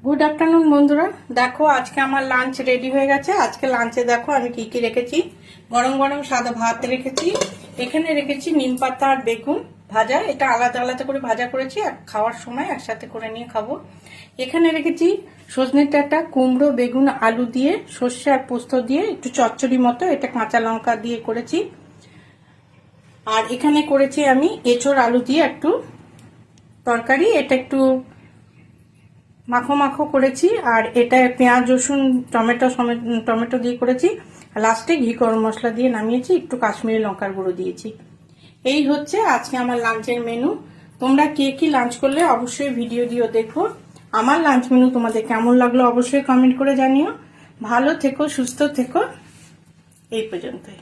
Good afternoon বন্ধুরা, দেখো আজকে আমার লাঞ্চ রেডি হয়ে গেছে। আজকে লাঞ্চে দেখো আমি কি কি রেখেছি। গরম গরম সাদা ভাত রেখেছি, এখানে রেখেছি নিম পাতা আর বেগুন ভাজা, এটা আলাদা আলাদা করে ভাজা করেছি আর খাওয়ার সময় একসাথে করে নিয়ে খাবো। এখানে রেখেছি সজনে ডাঁটা, কুমড়ো, বেগুন, আলু দিয়ে সর্ষে আর পোস্ত দিয়ে একটু চচ্চড়ি মতো, এটা কাঁচা লঙ্কা দিয়ে করেছি। আর এখানে করেছি আমি এঁচোড় আলু দিয়ে একটু তরকারি, এটা একটু মাখো মাখো করেছি। আর এটা পেঁয়াজ রসুন টমেটো দিয়ে করেছি। লাস্টে ঘি গরম মশলা দিয়ে নামিয়েছি, একটু কাশ্মীরি লঙ্কার গুঁড়ো দিয়েছি। এই হচ্ছে আজকে আমার লাঞ্চের মেনু। তোমরা কে কি লাঞ্চ করলে অবশ্যই ভিডিও দিও দেখো। আমার লাঞ্চ মেনু তোমাদের কেমন লাগলো অবশ্যই কমেন্ট করে জানিও। ভালো থেকো, সুস্থ থেকো। এই পর্যন্তই।